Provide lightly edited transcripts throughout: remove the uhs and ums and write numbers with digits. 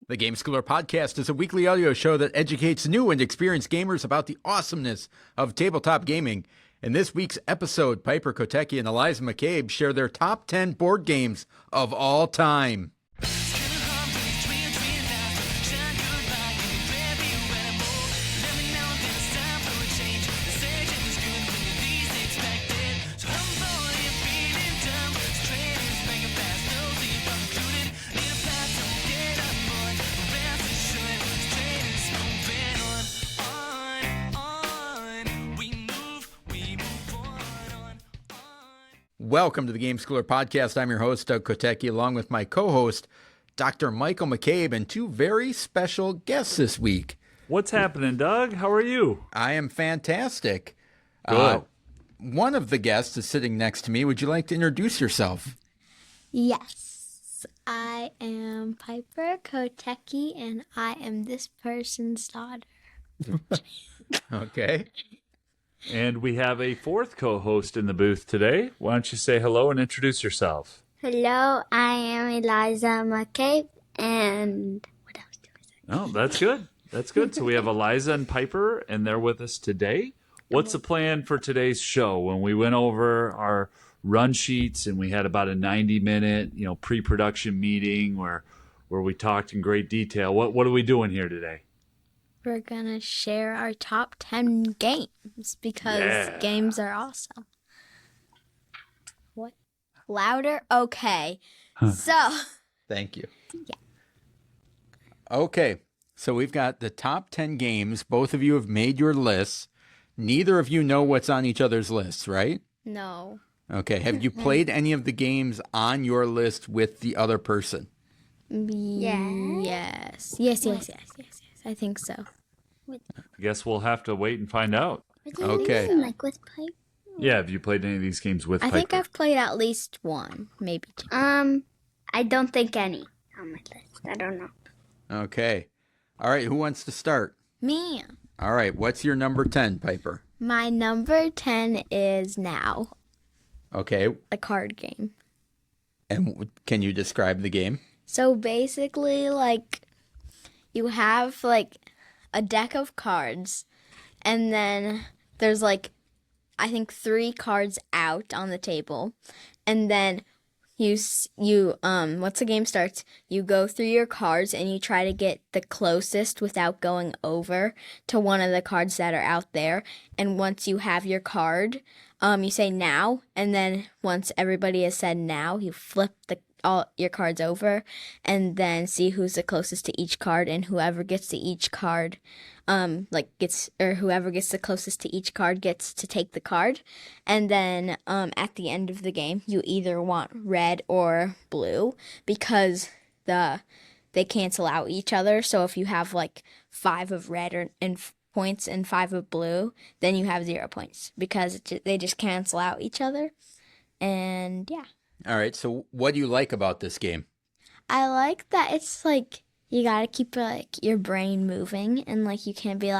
The Game Schooler Podcast is a weekly audio show that educates new and experienced gamers about the awesomeness of tabletop gaming. In this week's episode, Piper Kotecki and Eliza McCabe share their top 10 board games of all time. Welcome to the Game Schooler Podcast. I'm your host, Doug Kotecki, along with my co-host, Dr. Michael McCabe, and two very special guests this week. What's happening, Doug? How are you? I am fantastic. Good. One of the guests is sitting next to me. Would you like to introduce yourself? Yes, I am Piper Kotecki, and I am this person's daughter. Okay. And we have a fourth co-host in the booth today. Why don't you say hello and introduce yourself? Hello, I am Eliza McCabe, and what else do I say? Oh, that's good. That's good. So we have Eliza and Piper, and they're with us today. What's the plan for today's show? When we went over our run sheets and we had about a 90-minute, pre-production meeting where we talked in great detail. What are we doing here today? We're gonna share our top 10 games because games are awesome. What? Louder? Okay. So. Thank you. Yeah. Okay. So we've got the top 10 games. Both of you have made your lists. Neither of you know what's on each other's lists, right? No. Okay. Have you played any of the games on your list with the other person? Yes. Yes. I think so. I guess we'll have to wait and find out. Okay. Like with Piper? Yeah, have you played any of these games with Piper? I think I've played at least one, maybe two. I don't think any on my list. I don't know. Okay. All right. Who wants to start? Me. All right. What's your number 10, Piper? My number 10 is Now, Okay. a card game. And can you describe the game? So basically, you have, a deck of cards, and then there's, I think 3 cards out on the table, and then once the game starts, you go through your cards and you try to get the closest without going over to one of the cards that are out there. And once you have your card, you say now, and then once everybody has said now, you flip all your cards over and then see who's the closest to each card, and whoever gets to each card whoever gets the closest to each card gets to take the card. And then at the end of the game, you either want red or blue because they cancel out each other. So if you have 5 of red and points and 5 of blue, then you have 0 points because they just cancel out each other. And yeah. All right. So what do you like about this game? I like that it's you gotta keep your brain moving, and you can't be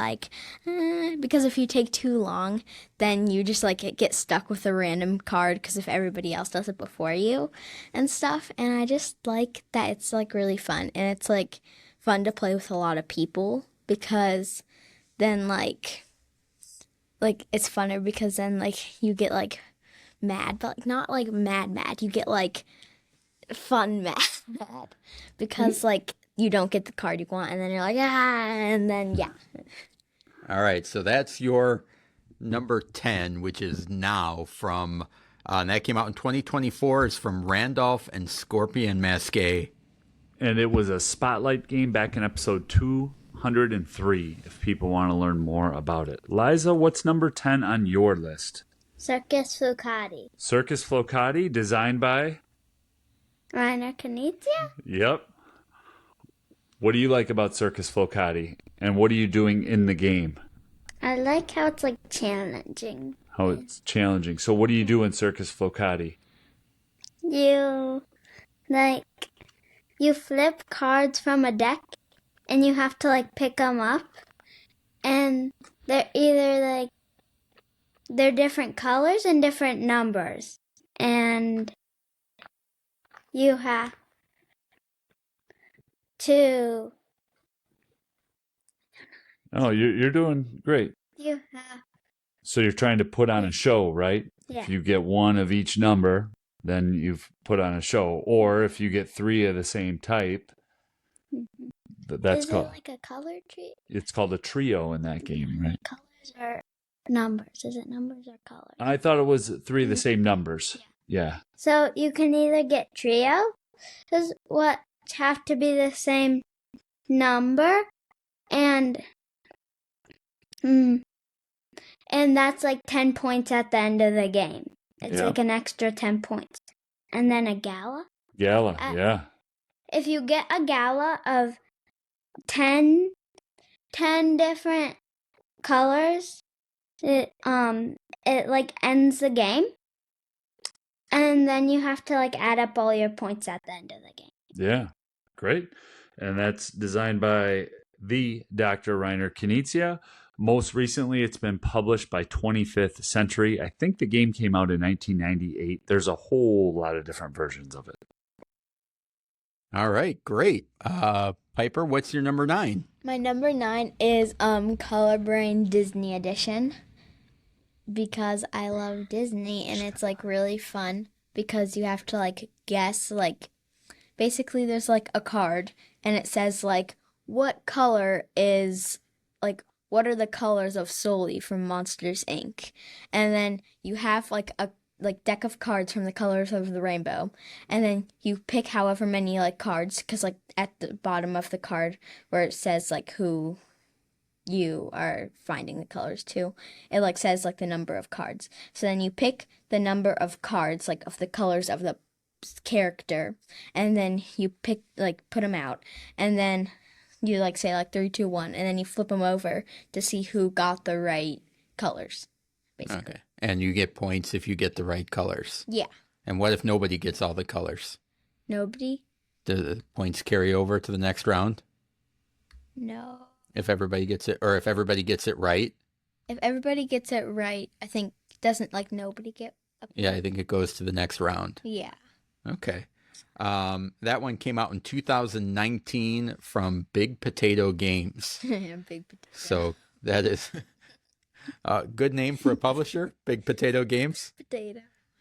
because if you take too long, then you just get stuck with a random card because if everybody else does it before you and stuff. And I just like that it's really fun, and it's fun to play with a lot of people because then it's funner because then you get mad, but not mad. You get fun mad because you don't get the card you want, and then you're and then yeah. All right, so that's your number 10, which is Now from, and that came out in 2024. It's from Randolph and Scorpion Masqué. And it was a spotlight game back in episode 203, if people want to learn more about it. Liza, what's number 10 on your list? Circus Flucati. Circus Flocati, designed by? Rainer Knizia? Yep. What do you like about Circus Flocati? And what are you doing in the game? I like how it's challenging. How it's challenging. So what do you do in Circus Flocati? You flip cards from a deck and you have to pick them up, and they're either they're different colors and different numbers, and you have to Oh, you're doing great. You have. So you're trying to put on a show, right? Yeah. If you get one of each number, then you've put on a show. Or if you get three of the same type, that's Is called. it like a color tree? It's called a trio in that game, right? Colors or numbers? Is it numbers or colors? I thought it was three of the same numbers. Yeah. So you can either get trio, because what have to be the same number, and that's like 10 points at the end of the game. It's like an extra 10 points. And then a gala. Gala, yeah. If you get a gala of 10 different colors, it like ends the game. And then you have to like add up all your points at the end of the game. Yeah. Great. And that's designed by the Dr. Reiner Knizia. Most recently, it's been published by 25th Century. I think the game came out in 1998. There's a whole lot of different versions of it. All right, great. Piper, what's your number 9? My number 9 is Color Brain Disney Edition, because I love Disney and it's like really fun because you have to like guess, like basically there's like a card and it says like what color is like what are the colors of Sully from Monsters Inc. And then you have like a deck of cards from the colors of the rainbow, and then you pick however many like cards, because like at the bottom of the card where it says like who you are finding the colors to, it like says like the number of cards. So then you pick the number of cards like of the colors of the character, and then you pick like put them out, and then you like say like 3, 2, 1, and then you flip them over to see who got the right colors, basically. Okay. And you get points if you get the right colors. Yeah. And what if nobody gets all the colors? Nobody? Do the points carry over to the next round? No. If everybody gets it, or if everybody gets it right? If everybody gets it right, I think doesn't like nobody get a point? Yeah, I think it goes to the next round. Yeah. Okay. That one came out in 2019 from Big Potato Games. Big potato. So that is a good name for a publisher, Big Potato Games. Potato.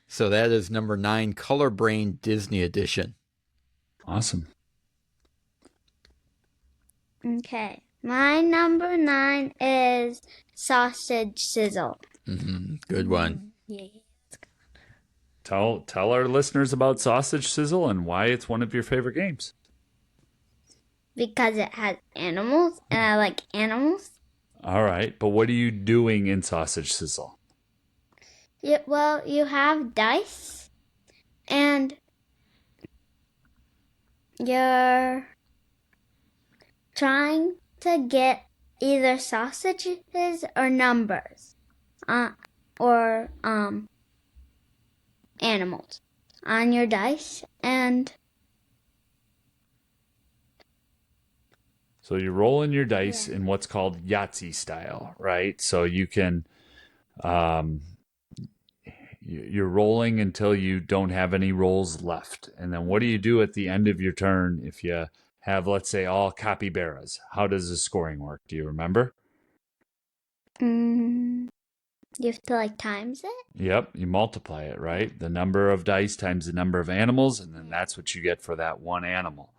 So that is number 9, Color Brain Disney Edition. Awesome. Okay. My number 9 is Sausage Sizzle. Good one. Yeah. Tell our listeners about Sausage Sizzle and why it's one of your favorite games. Because it has animals, and I like animals. All right, but what are you doing in Sausage Sizzle? Well, you have dice, and you're trying to get either sausages or numbers, or animals on your dice, and So you're rolling your dice in what's called Yahtzee style, right? So you can, you're rolling until you don't have any rolls left. And then what do you do at the end of your turn if you have, let's say, all capybaras? How does the scoring work? Do you remember? you have to like times it. Yep, you multiply it, right? The number of dice times the number of animals, and then that's what you get for that one animal.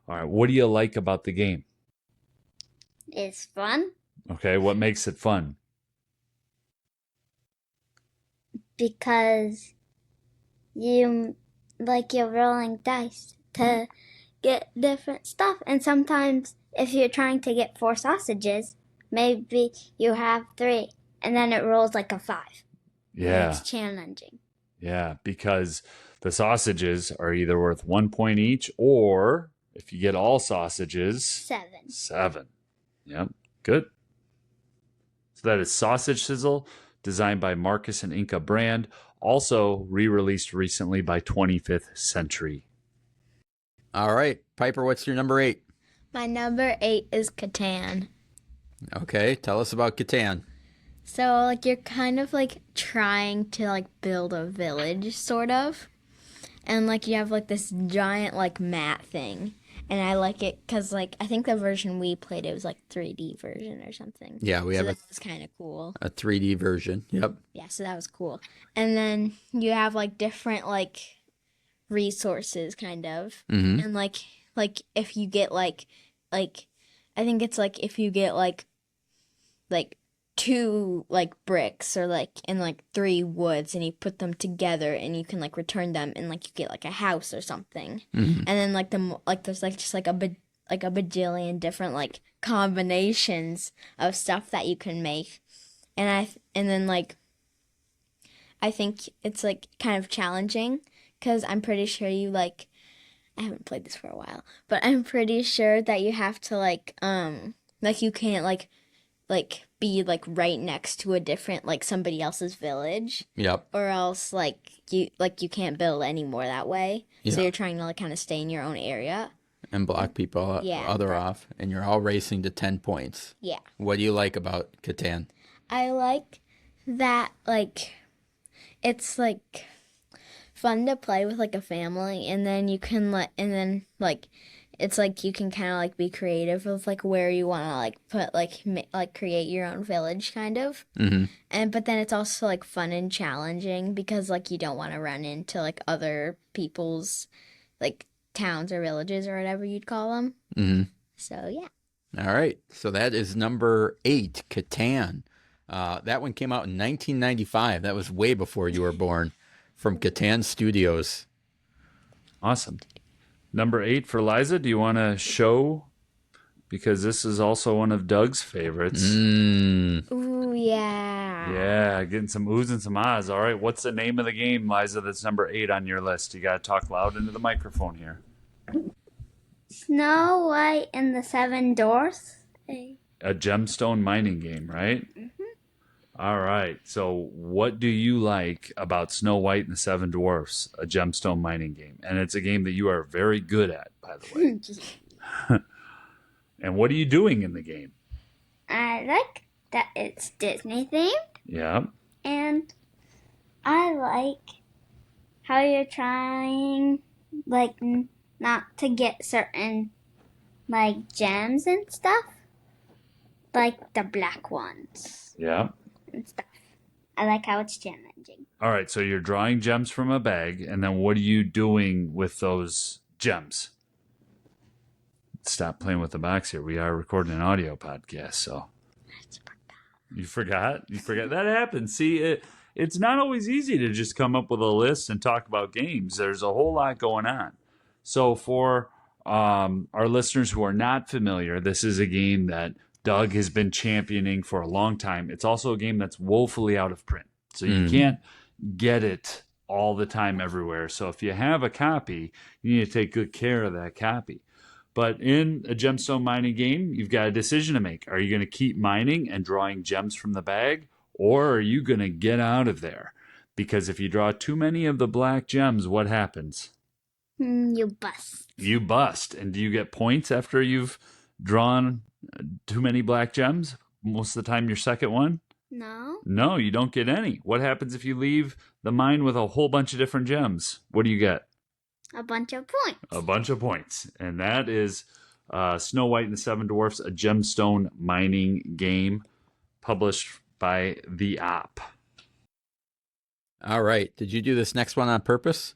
All right, what do you like about the game? It's fun Okay, what makes it fun? because you're rolling dice to get different stuff, and sometimes if you're trying to get 4 sausages, maybe you have 3, and then it rolls like a 5. Yeah. It's challenging. Yeah, because the sausages are either worth 1 point each, or if you get all sausages, 7. Yep, good. So that is Sausage Sizzle, designed by Marcus and Inca Brand, also re-released recently by 25th Century. All right. Piper, what's your number 8? My number 8 is Catan. Okay, tell us about Catan. So like you're kind of like trying to like build a village, sort of. And like you have like this giant like mat thing. and I like it because like I think the version we played it was like 3D version or something. Yeah, we So have that was kind of cool. a 3D version. Yep. Yeah, so that was cool. And then you have like different like resources kind of. Mm-hmm. And like if you get like I think it's like if you get like two like bricks or like and like three woods and you put them together and you can like return them and like you get like a house or something. Mm-hmm. And then like there's like just like a bajillion different like combinations of stuff that you can make. And then like I think it's like kind of challenging because I'm pretty sure you like I haven't played this for a while, but I'm pretty sure that you have to like you can't like be like right next to a different like somebody else's village, Yep. or else you can't build anymore that way. So Yeah. you're trying to like kind of stay in your own area. And block people Yeah, other off, and you're all racing to 10 points. Yeah. What do you like about Catan? I like that like it's like fun to play with like a family, and then you can it's like you can kind of like be creative with like where you want to like put like create your own village kind of. Mm-hmm. But then it's also like fun and challenging because like you don't want to run into like other people's like towns or villages or whatever you'd call them. Mm-hmm. So yeah. All right. So that is number 8, Catan. That one came out in 1995. That was way before you were born. From Catan Studios. Awesome. Number 8 for Eliza. Do you want to show? Because this is also one of Doug's favorites. Ooh, yeah. Yeah, getting some oohs and some ahs. All right, what's the name of the game, Liza, that's number 8 on your list? You got to talk loud into the microphone here. Snow White and the Seven Dwarfs. A gemstone mining game, right? All right, so what do you like about Snow White and the Seven Dwarfs, a gemstone mining game? And it's a game that you are very good at, by the way. And what are you doing in the game? I like that it's Disney themed, Yeah. and I like how you're trying like not to get certain like gems and stuff, like the black ones Yeah. and stuff. I like how it's challenging. All right, so you're drawing gems from a bag, and then what are you doing with those gems? Stop playing with the box here. We are recording an audio podcast, so. You forgot? You forgot? That happens. See, it's not always easy to just come up with a list and talk about games. There's a whole lot going on. So for our listeners who are not familiar, this is a game that Doug has been championing for a long time. It's also a game that's woefully out of print. So you can't get it all the time everywhere. So if you have a copy, you need to take good care of that copy. But in a gemstone mining game, you've got a decision to make. Are you going to keep mining and drawing gems from the bag, or are you going to get out of there? Because if you draw too many of the black gems, what happens? You bust. You bust. And do you get points after you've drawn too many black gems? Most of the time, your second one? No. No, you don't get any. What happens if you leave the mine with a whole bunch of different gems? What do you get? A bunch of points. A bunch of points. And that is Snow White and the Seven Dwarfs, a gemstone mining game published by The Op. All right. Did you do this next one on purpose?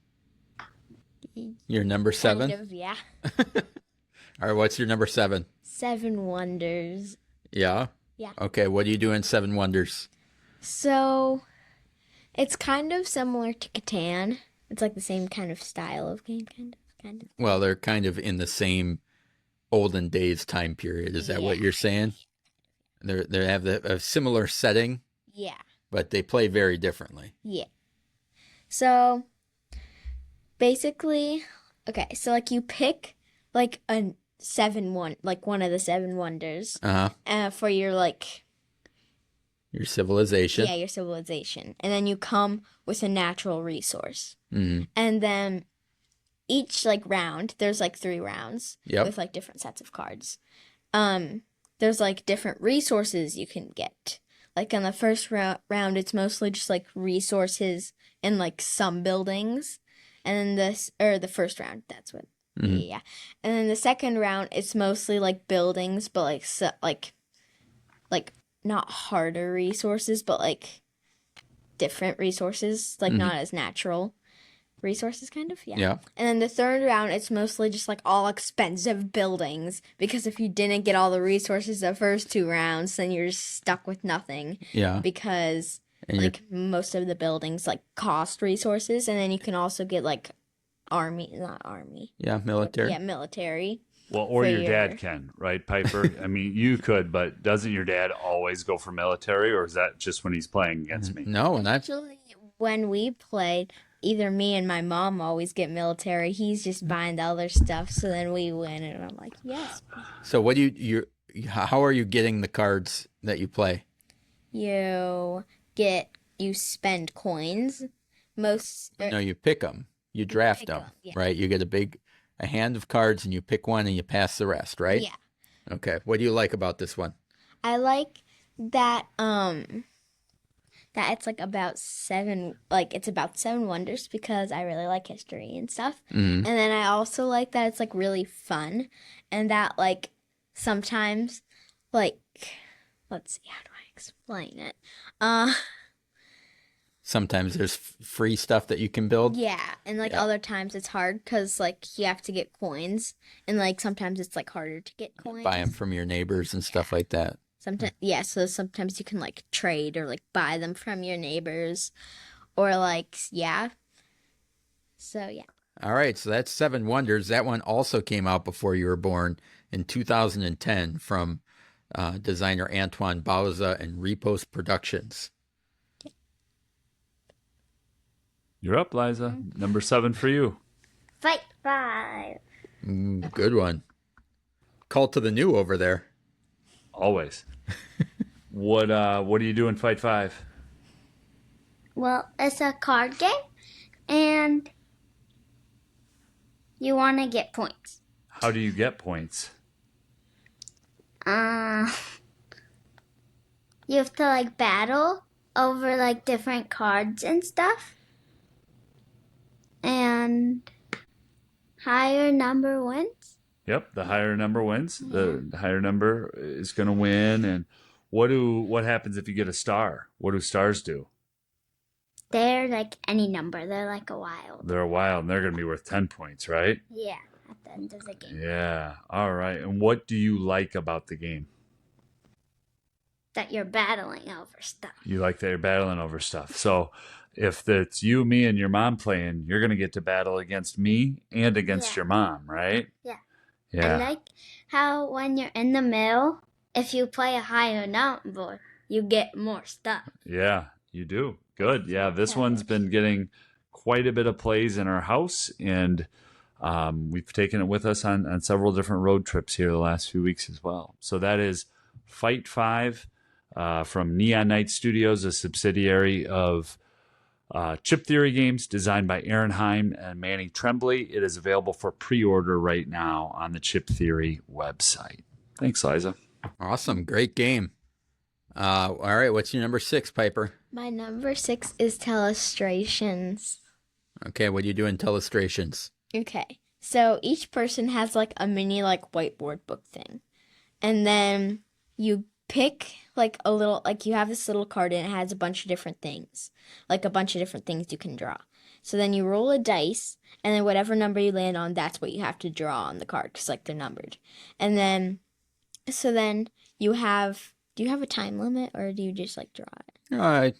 Your number 7? Kind of, yeah. All right. What's your number 7? 7 Wonders. Yeah? Yeah. Okay. What do you do in 7 Wonders? So, it's kind of similar to Catan. It's like the same kind of style of game, kind of. Well, they're kind of in the same olden days time period. Is that what you're saying? They have a similar setting, Yeah. but they play very differently. Yeah. So, basically, okay, so like you pick like a one of the 7 wonders for your like your civilization. Yeah, your civilization. And then you come with a natural resource. Mm-hmm. And then each like round, there's like 3 rounds with like different sets of cards. There's like different resources you can get. Like on the first round, it's mostly just like resources and like some buildings. And then the first round, that's what Yeah. And then the second round, it's mostly like buildings, but like like not harder resources, but like different resources, like not as natural resources, kind of. Yeah. Yeah. And then the third round, it's mostly just like all expensive buildings, because if you didn't get all the resources the first two rounds, then you're just stuck with nothing. Yeah. Because And like most of the buildings like cost resources, and then you can also get like not army. yeah, military. Yeah, military. Well, or For your dad your- can, right, Piper? I mean, you could, but doesn't your dad always go for military, or is that just when he's playing against me? No, and that's Actually, when we played, either me and my mom always get military. He's just buying the other stuff, so then we win, and I'm like, yes. so. What do how are you getting the cards that you play? You spend coins. No, you pick them. You draft pick them, 'em, yeah. right? You get a hand of cards, and you pick one, and you pass the rest, right? Yeah. Okay. What do you like about this one? I like that that it's like about it's about 7 wonders, because I really like history and stuff. Mhm. And then I also like that it's like really fun, and that like sometimes like let's see, how do I explain it? Sometimes there's free stuff that you can build. Yeah, and like Yeah. other times it's hard because like you have to get coins, and like sometimes it's like harder to get coins. Buy them from your neighbors and stuff like that. Sometimes, yeah. So sometimes you can like trade or like buy them from your neighbors, or like yeah. So yeah. All right, so that's 7 Wonders. That one also came out before you were born in 2010 from designer Antoine Bauza and Repost Productions. You're up, Liza. Number 7 for you. Fight 5. Good one. Call to the new over there. Always. What do you do in Fight 5? Well, it's a card game, and you want to get points. How do you get points? You have to like battle over like different cards and stuff, and higher number wins. Yep, the higher number wins. The higher number is going to win. And what happens if you get a star? What do stars do? They're like any number. They're like a wild. They're a wild, and they're going to be worth 10 points, right? Yeah, at the end of the game. Yeah. All right. And what do you like about the game? That you're battling over stuff. You like that you're battling over stuff. So if it's you, me, and your mom playing, you're going to get to battle against me and against Yeah. your mom, right? Yeah. Yeah. I like how when you're in the middle, if you play a higher number, you get more stuff. Yeah, you do. Good. Yeah, this one's been getting quite a bit of plays in our house, and we've taken it with us on several different road trips here the last few weeks as well. So that is Fight 5 from Neon Night Studios, a subsidiary of Chip Theory Games, designed by Aaron Heim and Manny Tremblay. It is available for pre-order right now on the Chip Theory website. Thanks, Liza. Awesome. Great game. All right, what's your number 6, Piper? My number 6 is Telestrations. Okay, what do you do in Telestrations? Okay. So each person has like a mini like whiteboard book thing. And then you pick like a little, like you have this little card and it has a bunch of different things. Like a bunch of different things you can draw. So then you roll a dice, and then whatever number you land on, that's what you have to draw on the card, because like they're numbered. And then, so then you have, do you have a time limit, or do you just like draw it?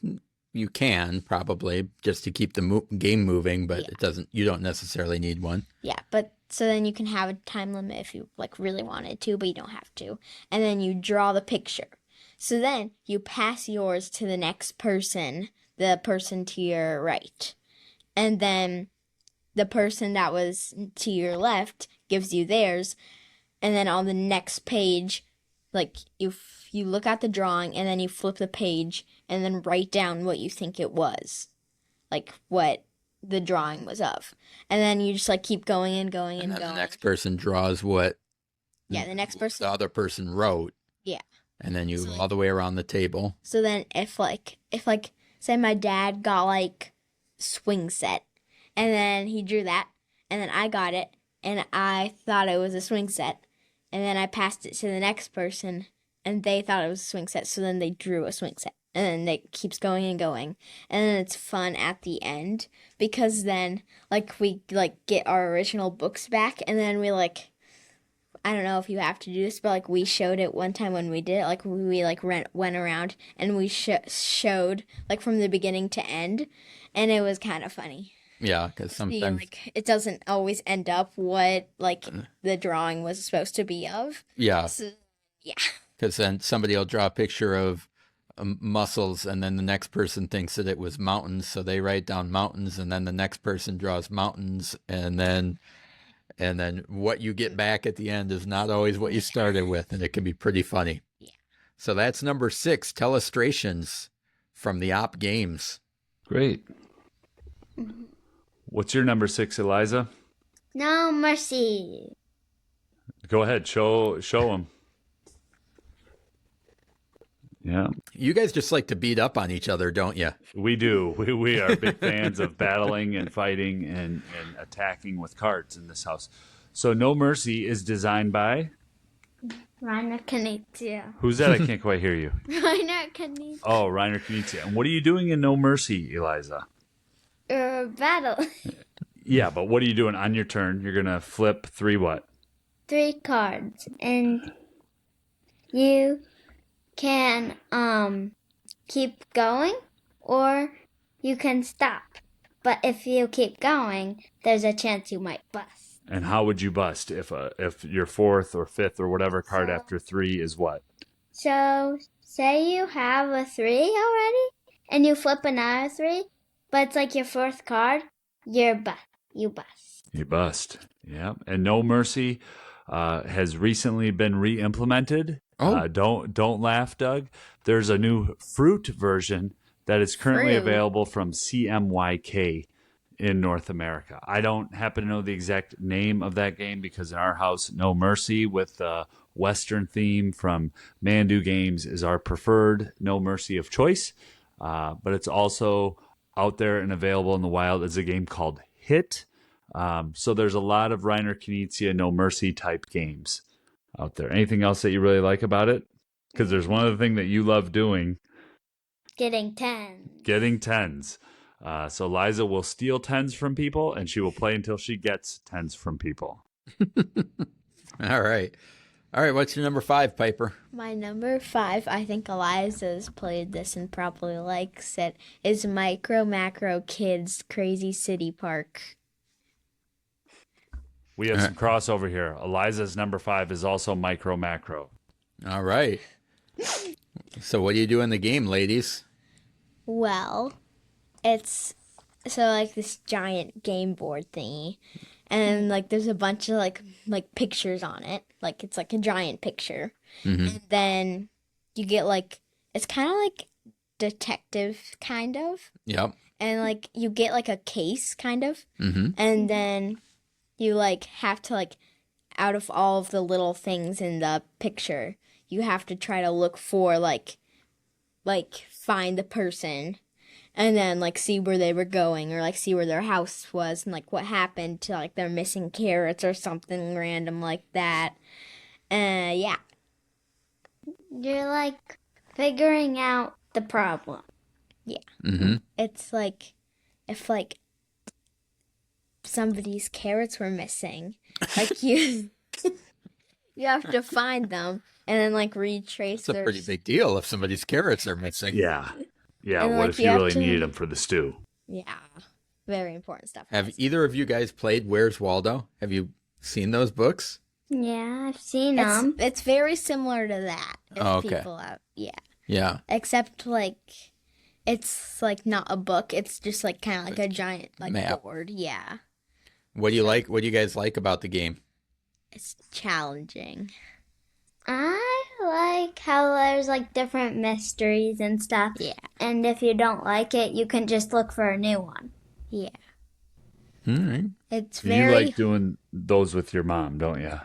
You can probably just to keep the game moving, but it doesn't. You don't necessarily need one. Yeah, but so then you can have a time limit if you like really wanted to, but you don't have to. And then you draw the picture. So then you pass yours to the next person, the person to your right. And then the person that was to your left gives you theirs. And then on the next page, like you look at the drawing and then you flip the page and then write down what you think it was. Like what the drawing was of. And then you just like keep going and going and And then going. the next person draws what Yeah, the next person. the other person wrote. Yeah. And then you go all the way around the table. So then if say my dad got like swing set, and then he drew that, and then I got it, and I thought it was a swing set. And then I passed it to the next person, and they thought it was a swing set, so then they drew a swing set. And then it keeps going and going. And then it's fun at the end, because then, like, we, like, get our original books back, and then we, like, I don't know if you have to do this, but, like, we showed it one time when we did it. Like, we like, went around, and we showed, like, from the beginning to end, and it was kind of funny. Yeah, because sometimes Like, it doesn't always end up what, like, the drawing was supposed to be of. yeah, So, yeah. because then somebody will draw a picture of mussels, and then the next person thinks that it was mountains, so they write down mountains, and then the next person draws mountains, and then what you get back at the end is not always what you started with, and it can be pretty funny. Yeah. So that's number 6, Telestrations from the Op Games. Great. What's your number 6, Eliza? No Mercy. Go ahead, show them. Yeah, You guys just like to beat up on each other, don't you? we do. We are big fans of battling and fighting and attacking with cards in this house. So No Mercy is designed by... Rainer Knizia. Who's that? I can't quite hear you. Rainer Knizia. Oh, Reiner Knizia. And what are you doing in No Mercy, Eliza? Battle. Yeah, but what are you doing on your turn? You're going to flip 3 what? 3 cards, and you can keep going, or you can stop. But if you keep going, there's a chance you might bust. And how would you bust if your 4th or 5th or whatever card after 3 is what? So, say you have a 3 already, and you flip another 3, but it's like your 4th card, you bust. You bust. Yeah. And No Mercy has recently been re-implemented. Oh. Don't laugh, Doug. There's a new fruit version that is currently Fruit. available from CMYK in North America. I don't happen to know the exact name of that game because in our house, No Mercy with the Western theme from Mandu Games is our preferred No Mercy of choice. But it's also out there and available in the wild as a game called Hit. So there's a lot of Reiner Knizia No Mercy type games out there. Anything else that you really like about it? Because there's one other thing that you love doing. Getting 10. Getting 10s. So Liza will steal 10s from people, and she will play until she gets 10s from people. All right. What's your number 5, Piper? My number 5, I think Eliza's played this and probably likes it, is Micro Macro Kids Crazy City Park. We have some crossover here. Eliza's number 5 is also Micro Macro. All right. So what do you do in the game, ladies? Well, it's like this giant game board thingy, and like there's a bunch of like pictures on it. Like it's like a giant picture, and then you get like it's kind of like detective kind of, Yep. and like you get like a case kind of, Mm-hmm. and then you like have to like out of all of the little things in the picture, you have to try to look for like find the person and then like see where they were going or like see where their house was and like what happened to like their missing carrots or something random like that. Yeah. You're like figuring out the problem. Mm-hmm. It's like if like somebody's carrots were missing, like you have to find them and then like retrace It's a pretty big deal if somebody's carrots are missing. Yeah. Yeah, And, what like, if you you have really to- needed them for the stew? Yeah. Very important stuff. Have either of you guys played Where's Waldo? Have you seen those books? Yeah, I've seen them. It's very similar to that. If Oh, okay. people have, yeah. Yeah. Except like it's like not a book. It's just like kind of like a giant like Map. board. Yeah. What do you like? What do you guys like about the game? It's challenging. I like how there's like different mysteries and stuff. Yeah. And if you don't like it, you can just look for a new one. Yeah. All right. It's You very like doing those with your mom, don't you?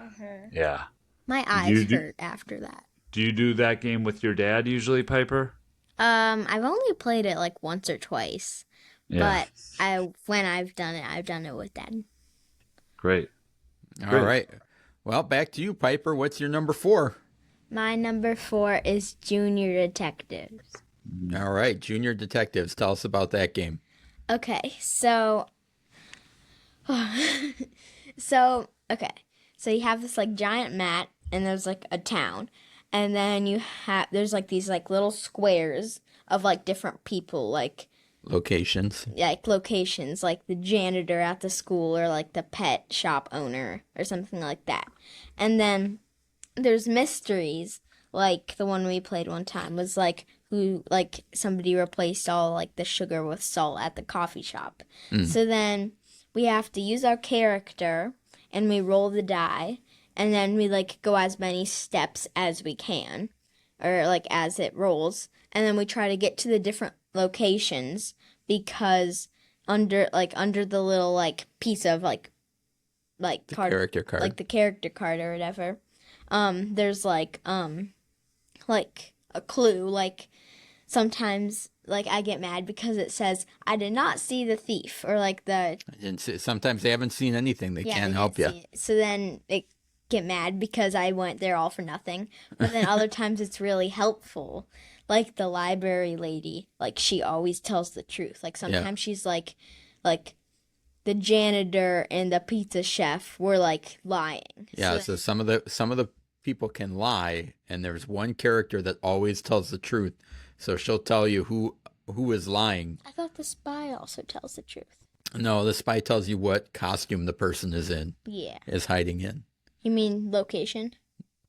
Yeah. my you eyes do- hurt after that. Do you do that game with your dad usually, Piper? I've only played it like once or twice. Yeah. But when I've done it with Dad. Great. All right. Well, back to you, Piper. What's your number 4? My number 4 is Junior Detectives. All right, Junior Detectives. Tell us about that game. Okay, so so you have this like giant mat, and there's like a town, and then there's like these like little squares of like different people, like Locations. locations, like the janitor at the school, or like the pet shop owner, or something like that. And then there's mysteries, like the one we played one time was like who, like somebody replaced all like the sugar with salt at the coffee shop. So then we have to use our character, and we roll the die, and then we like go as many steps as we can, or like as it rolls, and then we try to get to the different locations, because under the little like piece of like card, Character card. like the character card or whatever, there's like a clue. Like sometimes like I get mad because it says I did not see the thief, or like Sometimes they haven't seen anything. They can't help you. So then it get mad because I went there all for nothing. But then other times it's really helpful. Like the library lady, like she always tells the truth. Like sometimes she's like the janitor and the pizza chef were like lying. Yeah, so some of the people can lie, and there's one character that always tells the truth. So she'll tell you who is lying. I thought the spy also tells the truth. No, the spy tells you what costume the person is in. Yeah. Is hiding in. You mean location?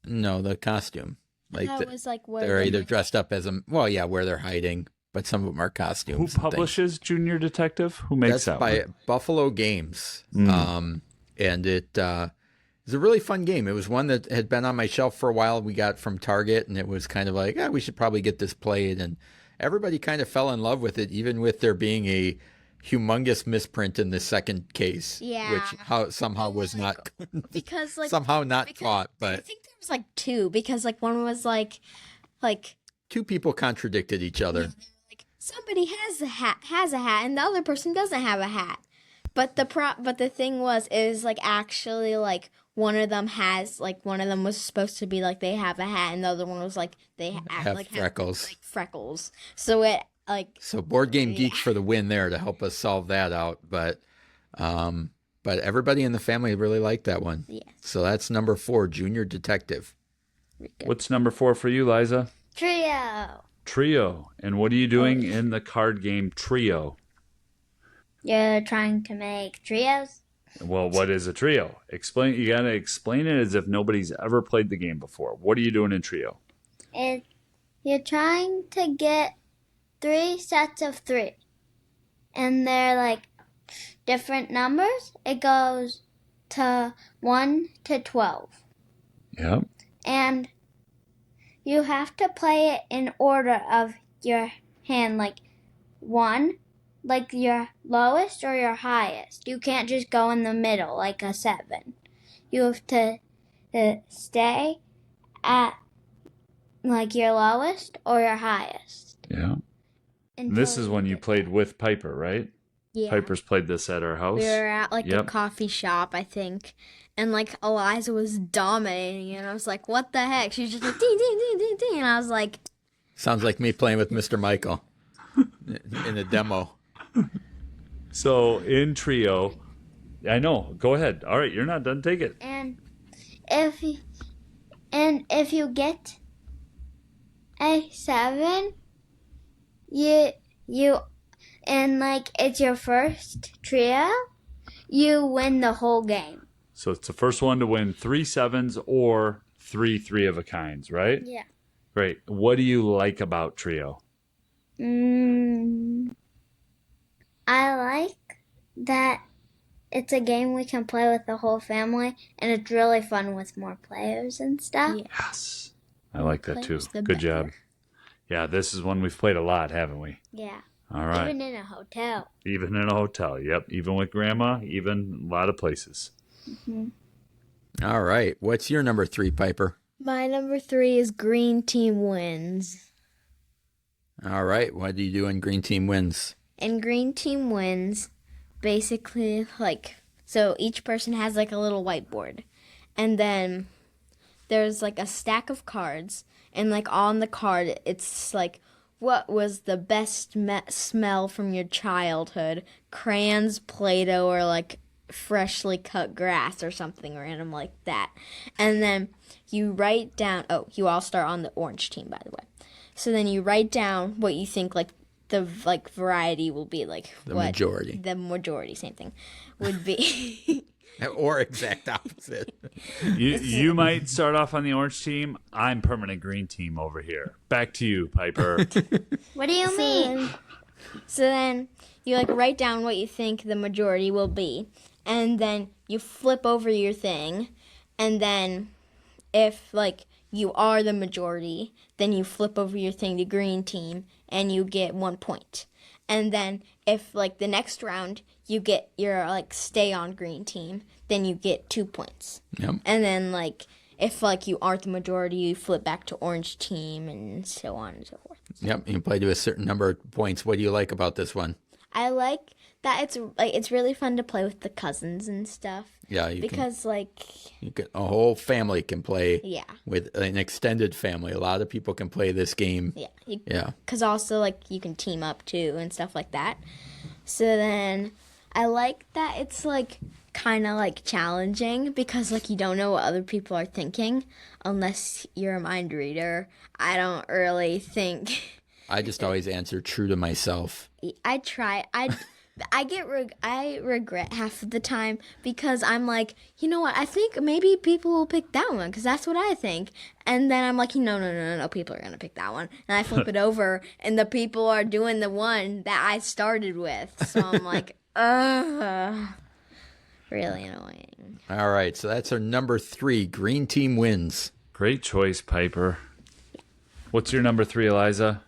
No, the costume. Like it was like where they're either dressed up as where they're hiding, but some of them are costumes. Who publishes Junior Detective? Who makes That's that by one? Buffalo Games. And it is a really fun game. It was one that had been on my shelf for a while. We got from Target, and it was kind of like, we should probably get this played. And everybody kind of fell in love with it, even with there being a humongous misprint in the second case. Yeah. Which somehow was not because like somehow not caught. But I think there was like 2, because like one was like 2 people contradicted each other. like somebody has a hat, and the other person doesn't have a hat. But the thing was, it was like actually like one of them was supposed to be like they have a hat, and the other one was like they Have freckles. like freckles. So it So Board Game Geeks for the win there to help us solve that out. But everybody in the family really liked that one. Yes. So that's number 4, Junior Detective. What's number 4 for you, Liza? Trio. Trio. And what are you doing in the card game Trio? You're trying to make trios? Well, what is a trio? You gotta explain it as if nobody's ever played the game before. What are you doing in Trio? You're trying to get 3 sets of 3. And they're like different numbers. It goes to 1 to 12. Yep. And you have to play it in order of your hand, like 1, like your lowest or your highest. You can't just go in the middle like a 7. You have to stay at like your lowest or your highest. Yeah. This is when you played with Piper, right? Yeah. Piper's played this at our house. We were at like a Yep. coffee shop, I think, and like Eliza was dominating, and I was like, "What the heck?" She's just like ding ding ding ding ding, and I was like, Sounds like me playing with Mr. Michael in a demo. So in Trio, I know. Go ahead. All right, you're not done. Take it. And if you get a 7, you and like it's your first trio, you win the whole game. So it's the first one to win 3 sevens or 3 3 of a kinds, right? Yeah. Great. What do you like about Trio? I like that it's a game we can play with the whole family, and it's really fun with more players and stuff. Yeah. Yes. I like that too. Players the Good job. better. Yeah, this is one we've played a lot, haven't we? Yeah. All right. Even in a hotel. Even in a hotel. Yep. Even with grandma, even a lot of places. All right. What's your number 3, Piper? My number 3 is Green Team Wins. All right. What do you do when Green Team wins? And Green Team Wins, basically, like, So each person has like a little whiteboard. And then there's like a stack of cards. And like on the card, it's like, what was the best smell from your childhood? Crayons, Play-Doh, or like freshly cut grass or something random like that. And then you write down, you all start on the orange team, by the way. So then you write down what you think like the like variety will be, like The majority. The majority, same thing, would be. Or exact opposite. You might start off on the orange team. I'm permanent green team over here. Back to you, Piper. What do you mean? So then you like write down what you think the majority will be, and then you flip over your thing, and then if like you are the majority, then you flip over your thing to green team and you get 1 point. And then if like the next round you get your like stay on green team, then you get 2 points. Yep. And then like if like you aren't the majority, you flip back to orange team and so on and so forth. Yep. You play to a certain number of points. What do you like about this one? I like that it's really fun to play with the cousins and stuff. Yeah, you can a whole family can play. Yeah. With an extended family, a lot of people can play this game. Yeah. Because also like you can team up too and stuff like that. So then I like that it's like kind of like challenging because like you don't know what other people are thinking unless you're a mind reader. I don't really think. I just always answer true to myself. I try. I regret half of the time because I'm like, you know what? I think maybe people will pick that one because that's what I think. And then I'm like, no, people are gonna pick that one. And I flip it over, and the people are doing the one that I started with. So I'm like, really annoying. All right, so that's our number 3. Green team wins. Great choice, Piper. What's your number 3, Eliza?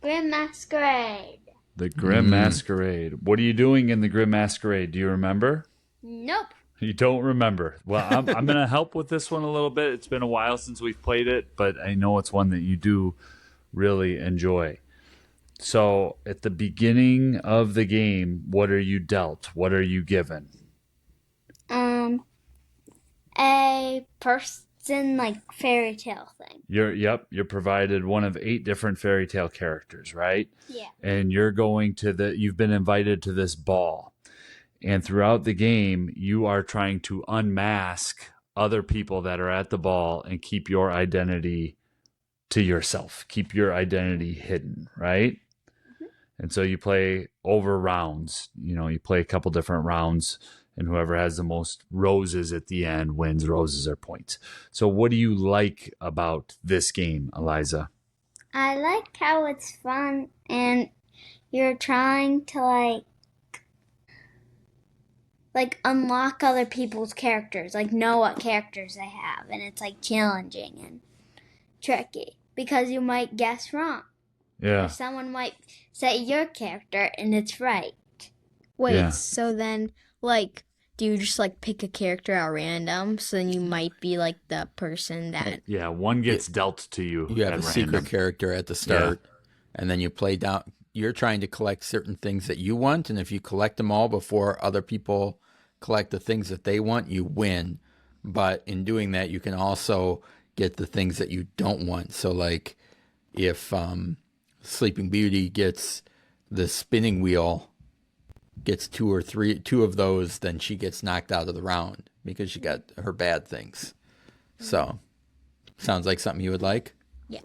Grim Masquerade. The Grim Masquerade. What are you doing in the Grim Masquerade? Do you remember? Nope. You don't remember. Well, I'm going to help with this one a little bit. It's been a while since we've played it, but I know it's one that you do really enjoy. So at the beginning of the game, what are you dealt? What are you given? A person like fairy tale thing. You're provided one of 8 different fairy tale characters, right? Yeah. And you're going to you've been invited to this ball. And throughout the game, you are trying to unmask other people that are at the ball and keep your identity to yourself. Keep your identity hidden, right? Mm-hmm. And so you play over rounds. You play a couple different rounds, and whoever has the most roses at the end wins. Roses are points. So what do you like about this game, Eliza? I like how it's fun and you're trying to like unlock other people's characters, like know what characters they have, and it's like challenging and tricky because you might guess wrong. Yeah. Or someone might say your character and it's right. Wait, Yeah. so then like do you just like pick a character at random? So then you might be like the person that. Yeah, one gets dealt to you. You have at a secret random. character at the start, and then you play down. You're trying to collect certain things that you want, and if you collect them all before other people collect the things that they want, you win. But in doing that, you can also get the things that you don't want. So like if Sleeping Beauty gets the spinning wheel, gets 2 of those, then she gets knocked out of the round because she got her bad things. So, sounds like something you would like? Yeah.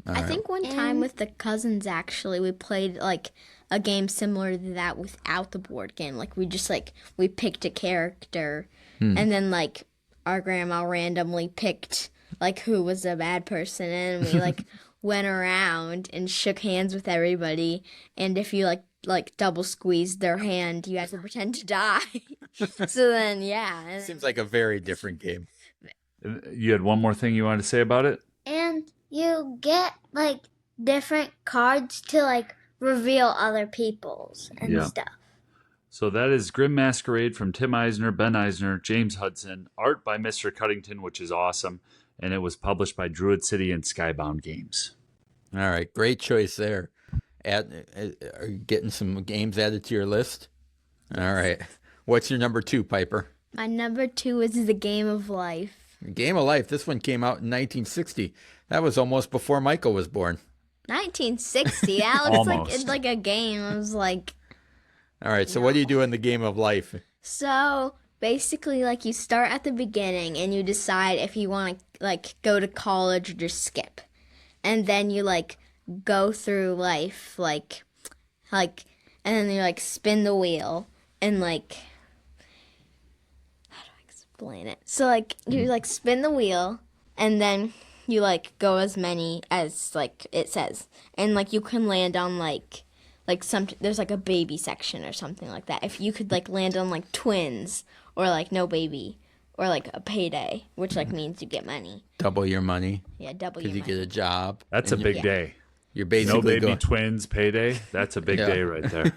All I right. think one time with the cousins, actually, we played like a game similar to that without the board game. Like we just we picked a character and then like our grandma randomly picked like who was a bad person, and we like went around and shook hands with everybody. And if you like double squeezed their hand, you had to pretend to die. So then, yeah. Seems like a very different game. You had one more thing you wanted to say about it? And you get like different cards to like reveal other people's and stuff. So that is Grim Masquerade from Tim Eisner, Ben Eisner, James Hudson, art by Mr. Cuddington, which is awesome, and it was published by Druid City and Skybound Games. All right, great choice there. Are you getting some games added to your list? All right. What's your number 2, Piper? My number 2 is the Game of Life. Game of Life. This one came out in 1960. That was almost before Michael was born. 1960. That looks like Almost. it's like a game. I was like, All right, so what do you do in the Game of Life? so basically, like you start at the beginning and you decide if you want to like go to college or just skip, and then you like go through life like, and then you like spin the wheel and like explain it. So like you like spin the wheel and then you like go as many as like it says, and like you can land on like some there's like a baby section or something like that. If you could like land on like twins or like no baby or like a payday, which like means you get money. Double your money Yeah, double your because you money. get a job. That's a and big day. You're No basically baby going. twins payday. That's a big Yeah. day right there.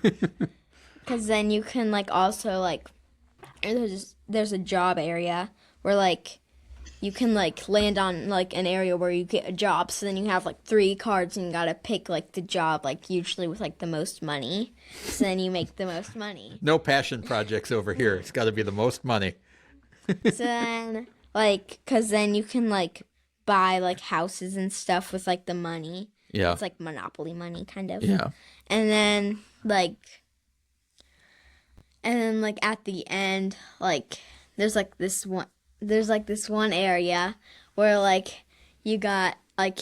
Because then you can like also like there's a job area where like you can like land on like an area where you get a job. So then you have like 3 cards and you gotta pick like the job like usually with like the most money. So then you make the most money. No passion projects over here. It's got to be the most money. So then like because then you can like buy like houses and stuff with like the money. Yeah. It's like Monopoly money kind of. Yeah. And then like at the end like there's this one area where like you got like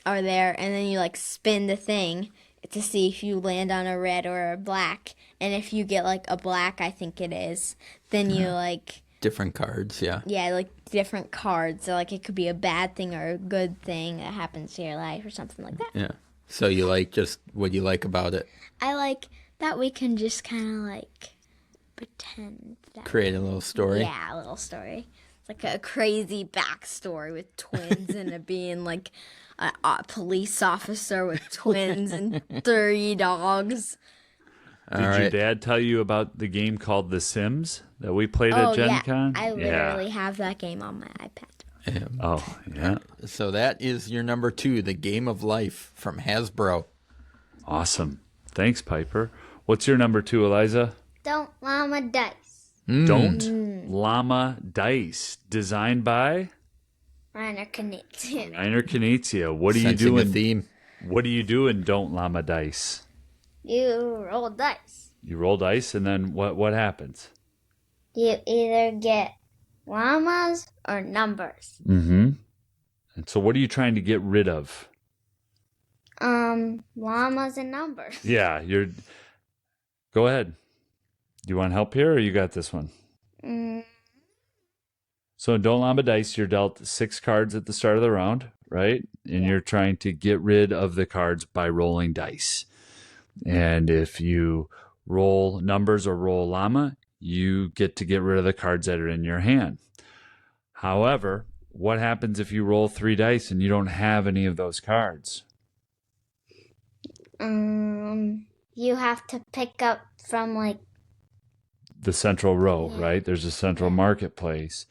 are there, and then you like spin the thing to see if you land on a red or a black, and if you get like a black, I think it is, then you like Different cards. Yeah. like different cards. So like it could be a bad thing or a good thing that happens to your life or something like that. Yeah. So you like just what do you like about it? I like that we can just kind of like pretend that. Create a little story. Yeah, a little story. It's like a crazy backstory with twins and it being like a police officer with twins and 3 dogs. All Did your right. dad tell you about the game called The Sims that we played at Gen yeah, Con? I literally have that game on my iPad. Oh, yeah. So that is your number 2, the Game of Life from Hasbro. Awesome. Thanks, Piper. What's your number 2, Eliza? Don't llama dice. Don't Llama Dice. Designed by Reiner Knizia. Reiner Knizia. What do you Sensing do a in theme. What do you do in Don't Llama Dice? You roll dice. You roll dice, and then what happens? You either get llamas or numbers. Mm-hmm. And so what are you trying to get rid of? Llamas and numbers. Yeah, go ahead. Do you want help here, or you got this one? Mm, So in Don't Llama Dice, you're dealt 6 cards at the start of the round, right? And you're trying to get rid of the cards by rolling dice. And if you roll numbers or roll llama, you get to get rid of the cards that are in your hand. However, what happens if you roll 3 dice and you don't have any of those cards? you have to pick up from like The central row, right? There's a central marketplace.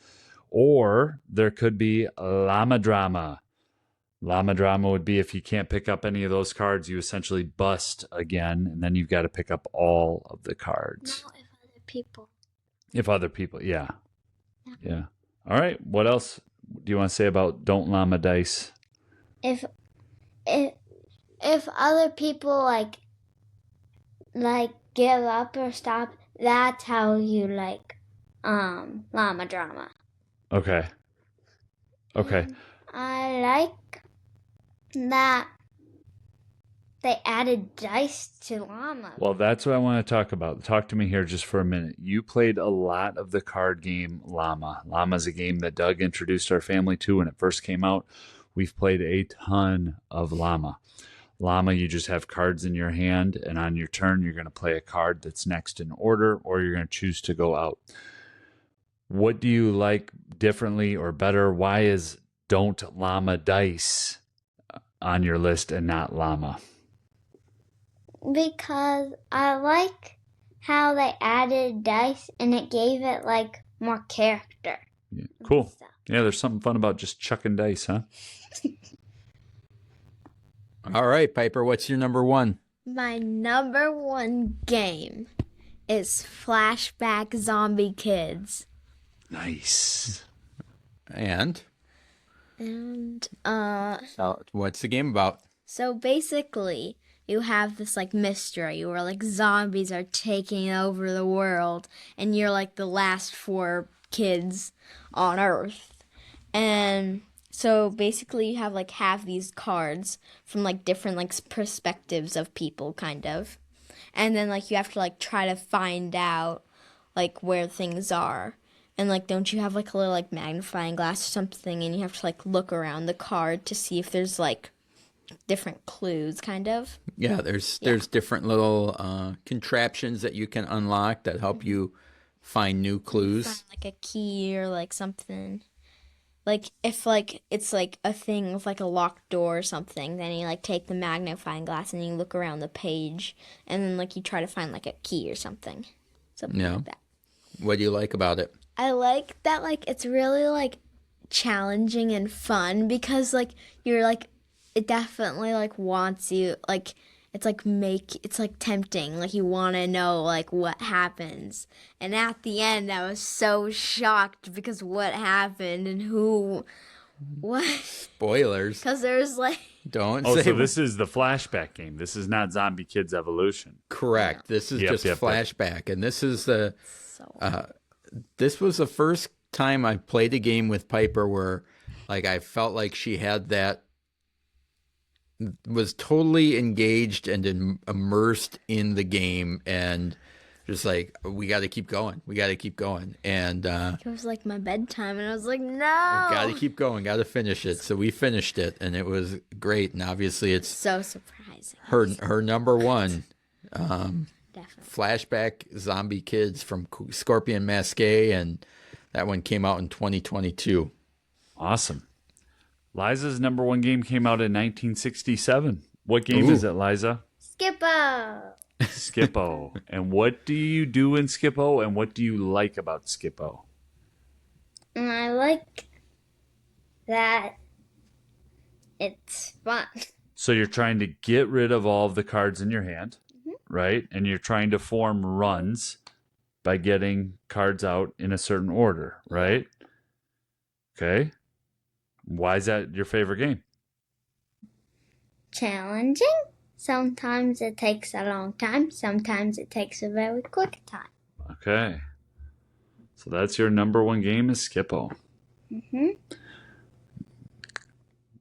Or there could be llama drama. Llama drama would be if you can't pick up any of those cards, you essentially bust again, and then you've got to pick up all of the cards. no, if other people. If other people, yeah. Yeah. All right. What else do you want to say about Don't Llama Dice? If other people like give up or stop, that's how you llama drama. Okay. Okay. I like that they added dice to llama. Well, that's what I want to talk about. Talk to me here just for a minute. You played a lot of the card game Llama. Llama is a game that Doug introduced our family to when it first came out. We've played a ton of Llama. Llama, you just have cards in your hand, and on your turn, you're going to play a card that's next in order, or you're going to choose to go out. What do you like differently or better? Why is Don't Llama Dice on your list and not Llama? Because I like how they added dice and it gave it more character. Yeah, cool. Stuff. Yeah, there's something fun about just chucking dice, huh? All right, Piper, what's your number 1? My number 1 game is Flashback Zombie Kids. Nice. And And so what's the game about? so basically, you have this like mystery where like zombies are taking over the world, and you're like the last four kids on Earth. And so basically, you have these cards from like different like perspectives of people, kind of, and then like you have to like try to find out like where things are. And like, don't you have like a little like magnifying glass or something, and you have to like look around the card to see if there's like different clues, kind of. Yeah, there's different little contraptions that you can unlock that help you find new clues. Find like a key or like something. Like if like it's like a thing with like a locked door or something, then you like take the magnifying glass and you look around the page, and then like you try to find like a key or something Yeah. like that. What do you like about it? I like that like it's really like challenging and fun because like you're like it definitely like wants you like it's like tempting, like you want to know like what happens. And at the end I was so shocked because what happened and who what Spoilers. cuz there's like Don't Oh, say so this is the flashback game. This is not Zombie Kids Evolution. correct. This is just flashback, and this is the so this was the first time I played a game with Piper where like I felt like she had that was totally engaged and immersed in the game, and just like we got to keep going, and it was like my bedtime and I was like, no. got to keep going, got to finish it. So we finished it, and it was great. And obviously, it's So surprising. her number one. Definitely. Flashback Zombie Kids from Scorpion Masqué, and that one came out in 2022. Awesome. Liza's number one game came out in 1967. What game is it, Liza? Skippo. Skippo. And what do you do in Skippo, and what do you like about Skippo? And I like that it's fun. So you're trying to get rid of all of the cards in your hand, right? And you're trying to form runs by getting cards out in a certain order, right? Okay. Why is that your favorite game? Challenging. Sometimes it takes a long time. Sometimes it takes a very quick time. Okay. So that's your number one game is Skippo.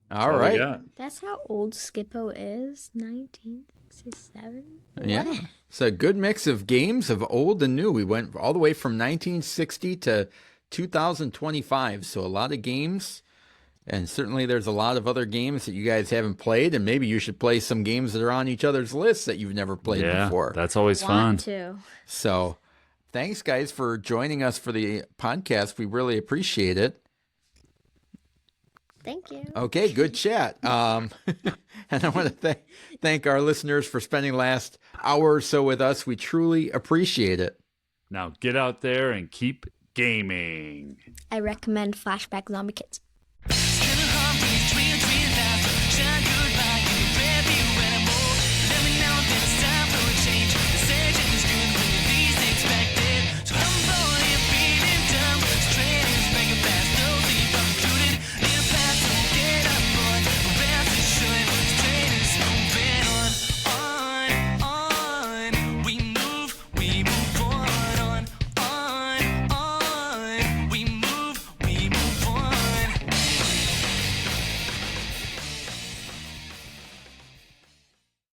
All we right. got. That's how old Skippo is. 1967. Yeah. It's a good mix of games of old and new. We went all the way from 1960 to 2025. So a lot of games. And certainly there's a lot of other games that you guys haven't played. And maybe you should play some games that are on each other's lists that you've never played before. That's always fun. Want to. So thanks, guys, for joining us for the podcast. We really appreciate it. Thank you. Okay, good chat. And I want to thank our listeners for spending the last hour or so with us. We truly appreciate it. Now get out there and keep gaming. I recommend Flashback Zombie Kids.